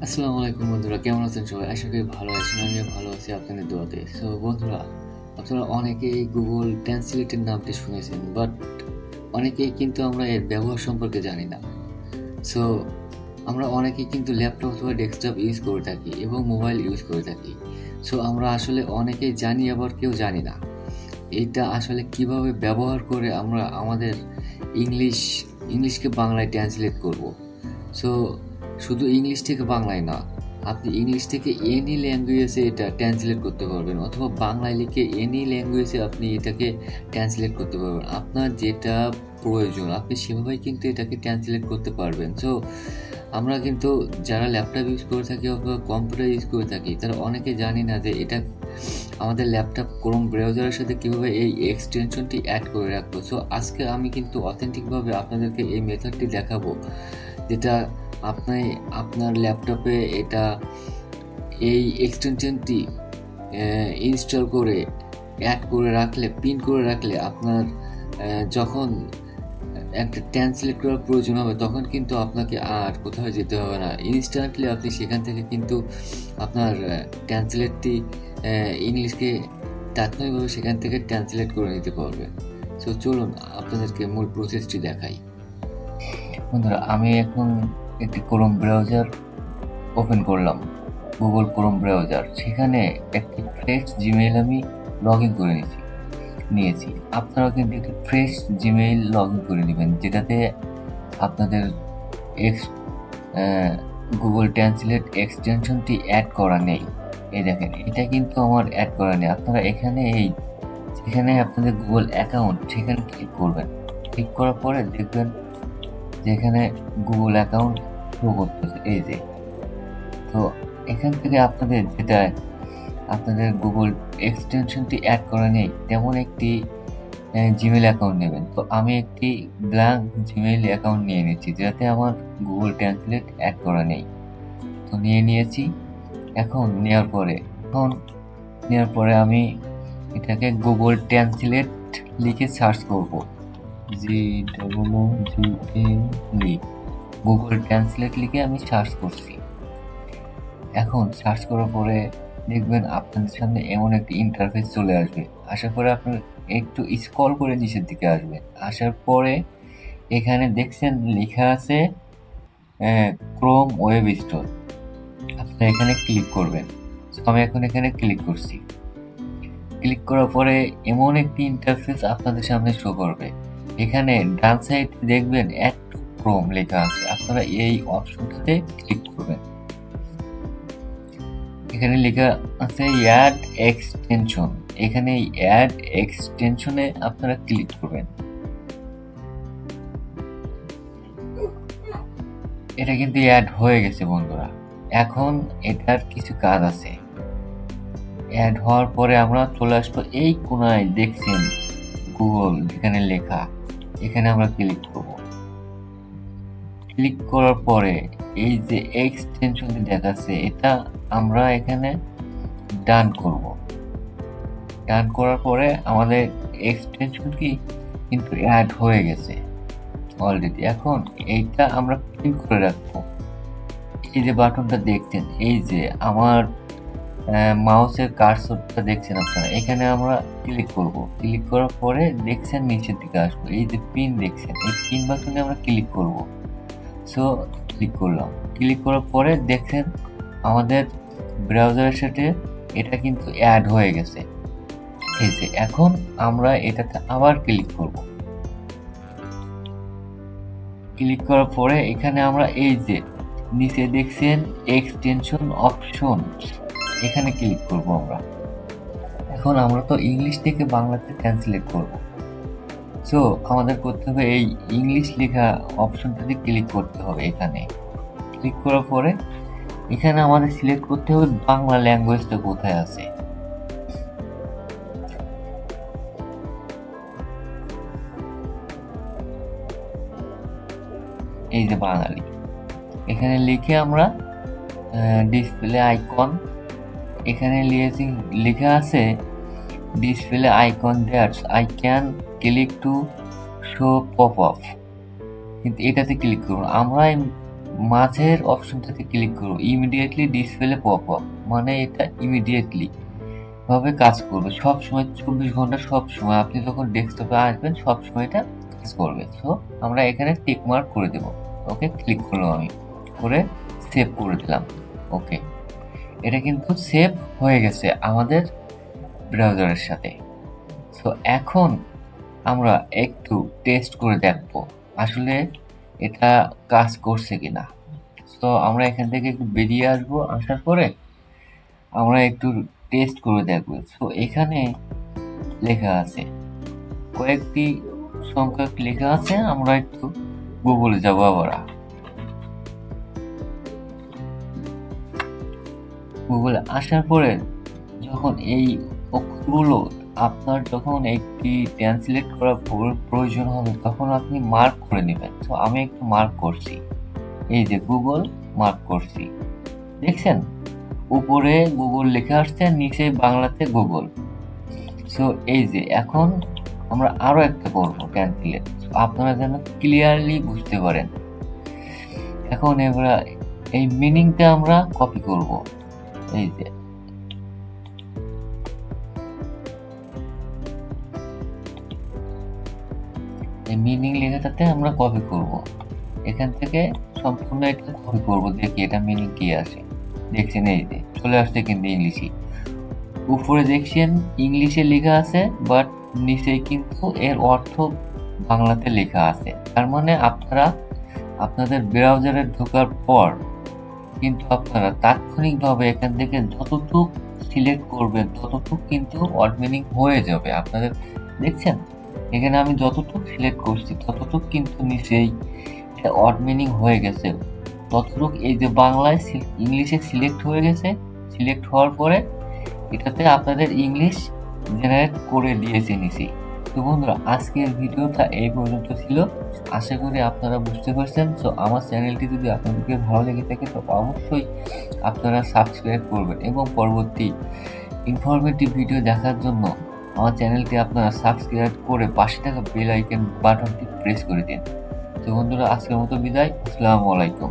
আসসালামু আলাইকুম বন্ধুরা, কেমন আছেন সবাই? আশা করি ভালো আছেন। আমিও ভালো আছি আপনাদের দোয়াতে। সো বন্ধুরা, আপনারা অনেকেই গুগল ট্রান্সলেটের নামটি শুনেছেন, বাট অনেকেই কিন্তু আমরা এর ব্যবহার সম্পর্কে জানি না। সো আমরা অনেকেই কিন্তু ল্যাপটপ অথবা ডেস্কটপ ইউজ করে থাকি এবং মোবাইল ইউজ করে থাকি। সো আমরা আসলে অনেকেই জানি, আবার কেউ জানি না এইটা আসলে কিভাবে ব্যবহার করে আমরা আমাদের ইংলিশ ইংলিশকে বাংলায় ট্রান্সলেট করব। সো শুধু ইংলিশ থেকে বাংলায় না, আপনি ইংলিশ থেকে এনি ল্যাঙ্গুয়েজে এটা ট্রান্সলেট করতে পারবেন, অথবা বাংলায় লিখে এনি ল্যাঙ্গুয়েজে আপনি এটাকে ট্রান্সলেট করতে পারবেন। আপনার যেটা প্রয়োজন আপনি সেভাবেই কিন্তু এটাকে ট্রান্সলেট করতে পারবেন। সো আমরা কিন্তু যারা ল্যাপটপ ইউজ করে থাকি অথবা কম্পিউটার ইউজ করে থাকি তারা অনেকে জানি না যে এটা আমাদের ল্যাপটপ ক্রোম ব্রাউজারের সাথে কীভাবে এই এক্সটেনশনটি অ্যাড করে রাখবো। সো আজকে আমি কিন্তু অথেন্টিকভাবে আপনাদেরকে এই মেথডটি দেখাবো, যেটা আপনি আপনার ল্যাপটপে এই এক্সটেনশনটি ইনস্টল করে অ্যাড করে রাখলে, পিন করে রাখলে আপনার যখন একটা ট্রান্সলেট করার প্রয়োজন হবে তখন কিন্তু আপনাকে আর কোথাও যেতে হবে না। ইনস্ট্যান্টলি আপনি সেখান থেকে কিন্তু আপনার ট্রান্সলেটটি ইংলিশকে তাৎক্ষণিকভাবে সেখান থেকে ট্রান্সলেট করে নিতে পারবেন। সো চলুন আপনাদেরকে মূল প্রসেসটি দেখাই। বন্ধুরা, আমি এখন একটি ক্রোম ব্রাউজার ওপেন করলাম, গুগল ক্রোম ব্রাউজার। সেখানে একটি ফ্রেশ জিমেইল আমি লগ ইন করে নিয়েছি। আপনারাও কিন্তু একটি ফ্রেশ জিমেইল লগ ইন করে নেবেন, যেটাতে আপনাদের গুগল ট্রান্সলেট এক্সটেনশনটি অ্যাড করা নেই। এই দেখেন, এটা কিন্তু আমার অ্যাড করা নেই। আপনারা যেখানে আপনাদের গুগল অ্যাকাউন্ট সেখানে ক্লিক করবেন। ক্লিক করার পরে দেখবেন যেখানে গুগল অ্যাকাউন্ট শো করতেছে, এই যে। তো এখান থেকে আপনাদের গুগল এক্সটেনশনটি অ্যাড করা নেই তেমন একটি জিমেইল অ্যাকাউন্ট নেবেন। তো আমি একটি ব্ল্যাঙ্ক জিমেইল অ্যাকাউন্ট নিয়ে নিচ্ছি, যাতে আমার গুগল ট্রান্সলেট অ্যাড করা নেই। তো নিয়েছি। এখন নেওয়ার পরে আমি এটাকে গুগল ট্রান্সলেট লিখে সার্চ করব। গুগল ট্রান্সলেট লিখে আমি সার্চ করছি। এখন সার্চ করার পরে দেখবেন আপনাদের সামনে এমন একটি ইন্টারফেস চলে আসবে। আসার পরে আপনার একটু স্ক্রল করে নিচের দিকে আসবেন। আসার পরে এখানে দেখছেন লেখা আছে ক্রোম ওয়েব স্টোর। আপনারা এখানে ক্লিক করবেন। আমি এখন এখানে ক্লিক করছি। ক্লিক করার পরে এমন একটি ইন্টারফেস আপনাদের সামনে শো করবে। এখানে ডান সাইডে দেখবেন অ্যাড টু ক্রোম লেখা আছে। আপনারা এই অপশনটাতে ক্লিক করবেন। এখানে লেখা আছে অ্যাড এক্সটেনশন। এখানে অ্যাড এক্সটেনশনে আপনারা ক্লিক করবেন। এটা কিন্তু অ্যাড হয়ে গেছে বন্ধুরা। এখন এটার কিছু কাজ আছে। অ্যাড হওয়ার পরে আমরা চলে আসবো এই কোনায়, দেখছেন গুগল যেখানে লেখা, এখানে আমরা ক্লিক করব। ক্লিক করার পরে এই যে এক্সটেনশনটি দেখাচ্ছে, এটা আমরা এখানে ডান করব। ডান করার পরে আমাদের এক্সটেনশনটি কিন্তু অ্যাড হয়ে গেছে অলরেডি। এখন এইটা আমরা পিন করে রাখবো। এই যে বাটনটা দেখছেন, এই যে আমার মাউসের কার্সরটা দেখছেন আপনারা, এখানে আমরা ক্লিক করব। ক্লিক করার পরে দেখছেন নিচের দিকে আসবো, এই যে পিন দেখছেন, এই পিন বাটনে আমরা ক্লিক করব। সো ক্লিক করলাম। ক্লিক করার পরে দেখছেন আমাদের ব্রাউজারের সাথে এটা কিন্তু অ্যাড হয়ে গেছে। এই যে এখন আমরা এটাতে আবার ক্লিক করব। ক্লিক করার পরে এখানে আমরা এই যে নিচে দেখছেন এক্সটেনশন অপশন, এখানে ক্লিক করব আমরা। এখন আমরা তো ইংলিশ থেকে বাংলাতে ট্রান্সলেট করব। সো আমাদের করতে হবে এই ইংলিশ লেখা অপশনটাতে ক্লিক করতে হবে। এখানে ক্লিক করার পরে এখানে আমাদের সিলেক্ট করতে হবে বাংলা ল্যাঙ্গুয়েজটা কোথায় আছে। এই যে বাঙালি, এখানে লিখে আমরা ডিসপ্লে আইকন, এখানে লেখা আছে display icon that's I can click to show pop up, কিন্তু এটাতে ক্লিক করুন। আমরা মাঝের অপশনটাতে ক্লিক করব, ইমিডিয়েটলি ডিসপ্লে পপ আপ, মানে এটা ইমিডিয়েটলি ভাবে কাজ করবে সব সময়, 24 ঘন্টা সব সময় আপনি যখন ডেস্কটপে আসবেন সব সময় এটা কাজ করবে। সো আমরা এখানে টিক মার্ক করে দেব। ওকে, ক্লিক করলাম আমি, করে সেভ করে দিলাম। ওকে, এটা কিন্তু সেভ হয়ে গেছে আমাদের ব্রাউজারের সাথে। সো এখন আমরা একটু টেস্ট করে দেখব আসলে এটা কাজ করছে কিনা। সো আমরা এখান থেকে একটু বেরিয়ে আসবো, আসার পরে আমরা একটু টেস্ট করে দেখব। সো এখানে লেখা আছে, কয়েকটি সংখ্যক লেখা আছে, আমরা একটু গুগলে যাবো আবার। গুগলে আসার পরে যখন এই অক্ষরগুলো আপনার যখন একটি ট্রান্সলেট করা প্রয়োজন হবে তখন আপনি মার্ক করে নেবেন। তো আমি একটু মার্ক করছি, এই যে গুগল মার্ক করছি, দেখছেন উপরে গুগল লেখা আসছে, নিচে বাংলাতে গুগল। সো এই যে এখন আমরা আরো একটা করবো ট্রান্সলেট, আপনারা যেন ক্লিয়ারলি বুঝতে পারেন। এখন এবার এই মিনিংটা আমরা কপি করব, এই যে এই মিনিং লেখাটাতে আমরা কপি করব, এখান থেকে সম্পূর্ণ এটা কপি করব, দেখি এটা মিনিং কি আসে। দেখছেন এই যে চলে আসছে কিন্তু ইংলিশে, উপরে দেখছেন ইংলিশে লেখা আছে, বাট নিচে কিন্তু এর অর্থ বাংলাতে লেখা আছে। তার মানে আপনারা আপনাদের ব্রাউজারে ঢোকার পর কিন্তু আপনারা তাৎক্ষণিকভাবে এখান থেকে যতটুকু সিলেক্ট করবেন ততটুকু কিন্তু ওয়ার্ড মিনিং হয়ে যাবে আপনাদের। দেখছেন এখানে আমি যতটুকু সিলেক্ট করছি ততটুকু কিন্তু নিচেই ওয়ার্ড মিনিং হয়ে গেছে ততটুকু। এই যে বাংলায় ইংলিশে সিলেক্ট হয়ে গেছে, সিলেক্ট হওয়ার পরে এটাতে আপনাদের ইংলিশ জেনারেট করে দিয়েছে নিচে। তো বন্ধুরা আজকের ভিডিওটা এই পর্যন্ত ছিল, আশা করি আপনারা বুঝতে পারছেন। তো আমার চ্যানেলটি যদি আপনাদেরকে ভালো লেগে থাকে তো অবশ্যই আপনারা সাবস্ক্রাইব করবেন এবং পরবর্তী ইনফরমেটিভ ভিডিও দেখার জন্য আমার চ্যানেলটি আপনারা সাবস্ক্রাইব করে পাশে থাকা বেল আইকন বাটনটি প্রেস করে দিন। তো বন্ধুরা আজকের মতো বিদায়, আসসালামু আলাইকুম।